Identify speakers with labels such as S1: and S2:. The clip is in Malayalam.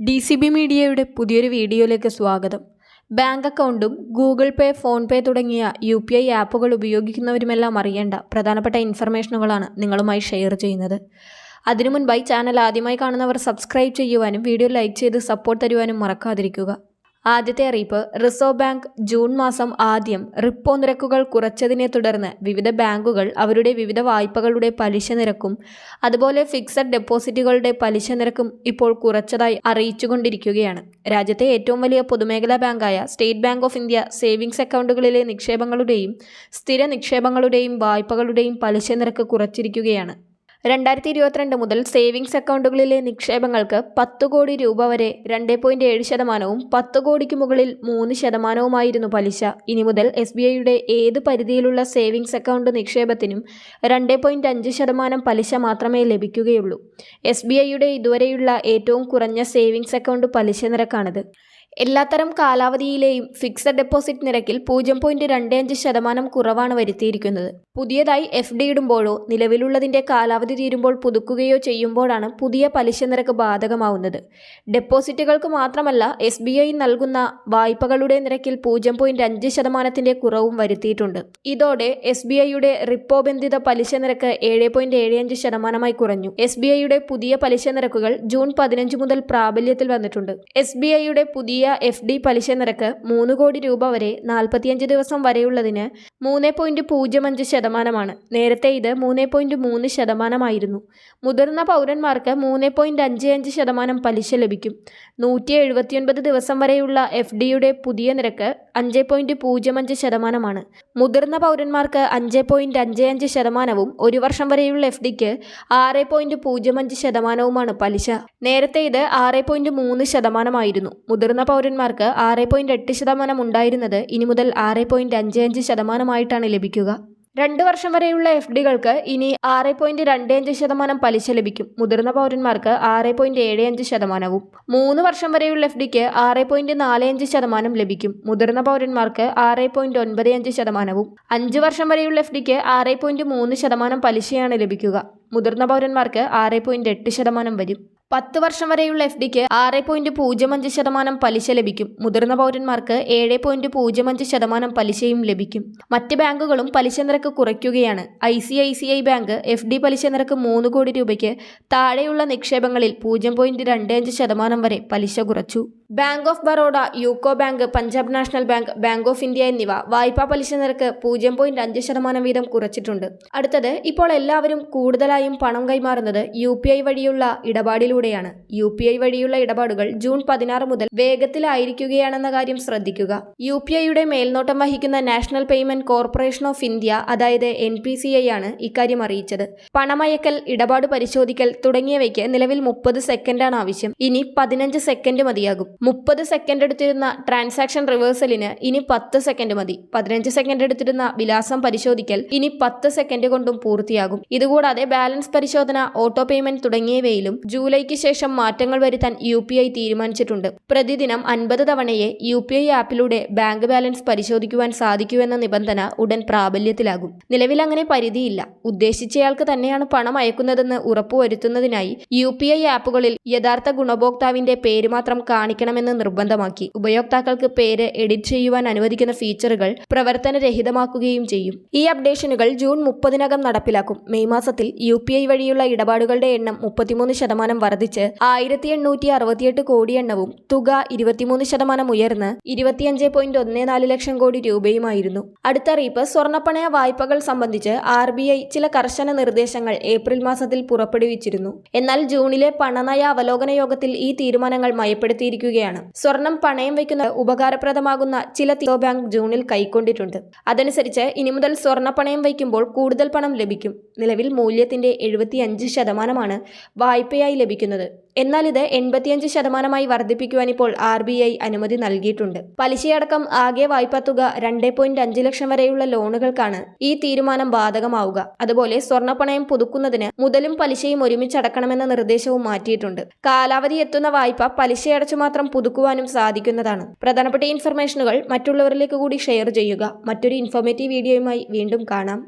S1: DCB മീഡിയയുടെ പുതിയൊരു വീഡിയോയിലേക്ക് സ്വാഗതം. ബാങ്ക് അക്കൗണ്ടും ഗൂഗിൾ പേ, ഫോൺ പേ തുടങ്ങിയ UPI ആപ്പുകൾ ഉപയോഗിക്കുന്നവരുമെല്ലാം അറിയേണ്ട പ്രധാനപ്പെട്ട ഇൻഫർമേഷനുകളാണ് നിങ്ങളുമായി ഷെയർ ചെയ്യുന്നത്. അതിനു മുൻപായി ചാനൽ ആദ്യമായി കാണുന്നവർ സബ്സ്ക്രൈബ് ചെയ്യുവാനും വീഡിയോ ലൈക്ക് ചെയ്ത് സപ്പോർട്ട് തരുവാനും മറക്കാതിരിക്കുക. ആദ്യത്തെ അറിയിപ്പ്, റിസർവ് ബാങ്ക് ജൂൺ മാസം ആദ്യം റിപ്പോ നിരക്കുകൾ കുറച്ചതിനെ തുടർന്ന് വിവിധ ബാങ്കുകൾ അവരുടെ വിവിധ വായ്പകളുടെ പലിശ നിരക്കും അതുപോലെ ഫിക്സഡ് ഡെപ്പോസിറ്റുകളുടെ പലിശ നിരക്കും ഇപ്പോൾ കുറച്ചതായി അറിയിച്ചുകൊണ്ടിരിക്കുകയാണ്. രാജ്യത്തെ ഏറ്റവും വലിയ പൊതുമേഖലാ ബാങ്കായ State Bank of India savings അക്കൗണ്ടുകളിലെ നിക്ഷേപങ്ങളുടെയും സ്ഥിര നിക്ഷേപങ്ങളുടെയും വായ്പകളുടെയും പലിശ നിരക്ക് കുറച്ചിരിക്കുകയാണ്. 2022 മുതൽ സേവിങ്സ് അക്കൗണ്ടുകളിലെ നിക്ഷേപങ്ങൾക്ക് 10 കോടി രൂപ വരെ 2.7%, 10 കോടിക്ക് മുകളിൽ 3%ആയിരുന്നു പലിശ. ഇനി മുതൽ SBIയുടെ ഏത് പരിധിയിലുള്ള സേവിങ്സ് അക്കൗണ്ട് നിക്ഷേപത്തിനും 2.5% പലിശ മാത്രമേ ലഭിക്കുകയുള്ളൂ. SBIയുടെ ഇതുവരെയുള്ള ഏറ്റവും കുറഞ്ഞ സേവിങ്സ് അക്കൗണ്ട് പലിശ നിരക്കാണിത്. എല്ലാത്തരം കാലാവധിയിലെയും ഫിക്സഡ് ഡെപ്പോസിറ്റ് നിരക്കിൽ 0.25% കുറവാണ് വരുത്തിയിരിക്കുന്നത്. പുതിയതായി FD ഇടുമ്പോഴോ നിലവിലുള്ളതിൻ്റെ കാലാവധി തീരുമ്പോൾ പുതുക്കുകയോ ചെയ്യുമ്പോഴാണ് പുതിയ പലിശ നിരക്ക് ബാധകമാവുന്നത്. ഡെപ്പോസിറ്റുകൾക്ക് മാത്രമല്ല SBI നൽകുന്ന വായ്പകളുടെ നിരക്കിൽ 0.5%ൻ്റെ കുറവും വരുത്തിയിട്ടുണ്ട്. ഇതോടെ SBIയുടെ റിപ്പോ ബന്ധിത പലിശ നിരക്ക് 7.75%ആയി കുറഞ്ഞു. SBIയുടെ പുതിയ പലിശ നിരക്കുകൾ ജൂൺ 15 മുതൽ പ്രാബല്യത്തിൽ വന്നിട്ടുണ്ട്. SBIയുടെ പുതിയ FD പലിശ നിരക്ക് 3 കോടി രൂപ വരെ 45 ദിവസം വരെയുള്ളതിന് 3.05%. നേരത്തെ ഇത് 3.3%ആയിരുന്നു. മുതിർന്ന പൗരന്മാർക്ക് 3.55% പലിശ ലഭിക്കും. 179 ദിവസം വരെയുള്ള FDയുടെ പുതിയ നിരക്ക് 5.05%. മുതിർന്ന പൗരന്മാർക്ക് 5.55%, 1 വർഷം വരെയുള്ള FDക്ക് 6.05%വുമാണ് പലിശ. നേരത്തെ ഇത് 6.3%ആയിരുന്നു. മുതിർന്ന പൗരന്മാർക്ക് 6.8% ഉണ്ടായിരുന്നത് ഇനി മുതൽ 6.55%ആയിട്ടാണ് ലഭിക്കുക. 2 വർഷം വരെയുള്ള FDകൾക്ക് ഇനി 6.25% പലിശ ലഭിക്കും. മുതിർന്ന പൗരന്മാർക്ക് 6.75%വും. 3 വർഷം വരെയുള്ള FDക്ക് 6.45% ലഭിക്കും. മുതിർന്ന പൗരന്മാർക്ക് 6.95%വും. 5 വർഷം വരെയുള്ള FDക്ക് 6.3% പലിശയാണ് ലഭിക്കുക. മുതിർന്ന പൗരന്മാർക്ക് 6.8% വരും. 10 വർഷം വരെയുള്ള FDക്ക് 6.05% പലിശ ലഭിക്കും. മുതിർന്ന പൗരന്മാർക്ക് 7.05% പലിശയും ലഭിക്കും. മറ്റ് ബാങ്കുകളും പലിശ നിരക്ക് കുറയ്ക്കുകയാണ്. ICICI ബാങ്ക് FD പലിശ നിരക്ക് 3 കോടി രൂപയ്ക്ക് താഴെയുള്ള നിക്ഷേപങ്ങളിൽ 0.25% വരെ പലിശ കുറച്ചു. Bank of Baroda, UCO bank, Punjab national bank, bank of India എന്നിവ വായ്പാ പലിശ നിരക്ക് 0.5% വീതം കുറച്ചിട്ടുണ്ട്. അടുത്തത്, ഇപ്പോൾ എല്ലാവരും കൂടുതലായും പണം കൈമാറുന്നത് UPI വഴിയുള്ള ഇടപാടിലൂടെയാണ്. UPI വഴിയുള്ള ഇടപാടുകൾ ജൂൺ 16 മുതൽ വേഗത്തിലായിരിക്കുകയാണെന്ന കാര്യം ശ്രദ്ധിക്കുക. UPIയുടെ മേൽനോട്ടം വഹിക്കുന്ന national payment corporation of India, അതായത് NPCI ആണ് ഇക്കാര്യം അറിയിച്ചത്. പണമയക്കൽ, ഇടപാട് പരിശോധിക്കൽ തുടങ്ങിയവയ്ക്ക് നിലവിൽ 30 സെക്കൻഡാണ് ആവശ്യം. ഇനി 15 സെക്കൻഡ് മതിയാകും. 30 സെക്കൻഡ് എടുത്തിരുന്ന ട്രാൻസാക്ഷൻ റിവേഴ്സലിന് ഇനി 10 സെക്കൻഡ് മതി. 15 സെക്കൻഡ് എടുത്തിരുന്ന വിലാസം പരിശോധിക്കൽ ഇനി 10 സെക്കൻഡ് കൊണ്ടും പൂർത്തിയാകും. ഇതുകൂടാതെ ബാലൻസ് പരിശോധന, ഓട്ടോ പേയ്മെന്റ് തുടങ്ങിയവയിലും ജൂലൈക്ക് ശേഷം മാറ്റങ്ങൾ വരുത്താൻ UPI തീരുമാനിച്ചിട്ടുണ്ട്. പ്രതിദിനം 50 തവണയെ UPI ആപ്പിലൂടെ ബാങ്ക് ബാലൻസ് പരിശോധിക്കുവാൻ സാധിക്കുമെന്ന നിബന്ധന ഉടൻ പ്രാബല്യത്തിലാകും. നിലവിൽ അങ്ങനെ പരിധിയില്ല. ഉദ്ദേശിച്ചയാൾക്ക് തന്നെയാണ് പണം അയക്കുന്നതെന്ന് ഉറപ്പുവരുത്തുന്നതിനായി UPI ആപ്പുകളിൽ യഥാർത്ഥ ഗുണഭോക്താവിന്റെ പേര് മാത്രം കാണിക്കണമെന്ന് നിർബന്ധമാക്കി. ഉപയോക്താക്കൾക്ക് പേര് എഡിറ്റ് ചെയ്യുവാൻ അനുവദിക്കുന്ന ഫീച്ചറുകൾ പ്രവർത്തനരഹിതമാക്കുകയും ചെയ്യും. ഈ അപ്ഡേഷനുകൾ ജൂൺ 30-നകം നടപ്പിലാക്കും. മെയ് മാസത്തിൽ UPI വഴിയുള്ള ഇടപാടുകളുടെ എണ്ണം 33% വർദ്ധിച്ച് 1868 കോടി എണ്ണവും തുക 23% ഉയർന്ന് 25.14 ലക്ഷം കോടി രൂപയുമായിരുന്നു. അടുത്ത അറിയിപ്പ്, സ്വർണ്ണപ്പണയ വായ്പകൾ സംബന്ധിച്ച് RBI ചില കർശന നിർദ്ദേശങ്ങൾ ഏപ്രിൽ മാസത്തിൽ പുറപ്പെടുവിച്ചിരുന്നു. എന്നാൽ ജൂണിലെ പണനയ അവലോകന യോഗത്തിൽ ഈ തീരുമാനങ്ങൾ മയപ്പെടുത്തിയിരിക്കുകയാണ്. സ്വർണം പണയം വയ്ക്കുന്ന ഉപകാരപ്രദമാകുന്ന ചില ബാങ്ക് ജൂണിൽ കൈക്കൊണ്ടിട്ടുണ്ട്. അതനുസരിച്ച് ഇനി മുതൽ സ്വർണ്ണ പണയം വയ്ക്കുമ്പോൾ കൂടുതൽ പണം ലഭിക്കും. നിലവിൽ മൂല്യത്തിന്റെ 75%ആണ് വായ്പയായി ലഭിക്കുന്നത്. എന്നാൽ ഇത് 85%ആയി വർദ്ധിപ്പിക്കുവാൻ ഇപ്പോൾ RBI അനുമതി നൽകിയിട്ടുണ്ട്. പലിശയടക്കം ആകെ വായ്പാ തുക 2.5 ലക്ഷം വരെയുള്ള ലോണുകൾക്കാണ് ഈ തീരുമാനം ബാധകമാവുക. അതുപോലെ സ്വർണ്ണപ്പണയം പുതുക്കുന്നതിന് മുതലും പലിശയും ഒരുമിച്ചടക്കണമെന്ന നിർദ്ദേശവും മാറ്റിയിട്ടുണ്ട്. കാലാവധി എത്തുന്ന വായ്പ പലിശയടച്ചു മാത്രം പുതുക്കുവാനും സാധിക്കുന്നതാണ്. പ്രധാനപ്പെട്ട ഇൻഫർമേഷനുകൾ മറ്റുള്ളവരിലേക്ക് കൂടി ഷെയർ ചെയ്യുക. മറ്റൊരു ഇൻഫോർമേറ്റീവ് വീഡിയോയുമായി വീണ്ടും കാണാം.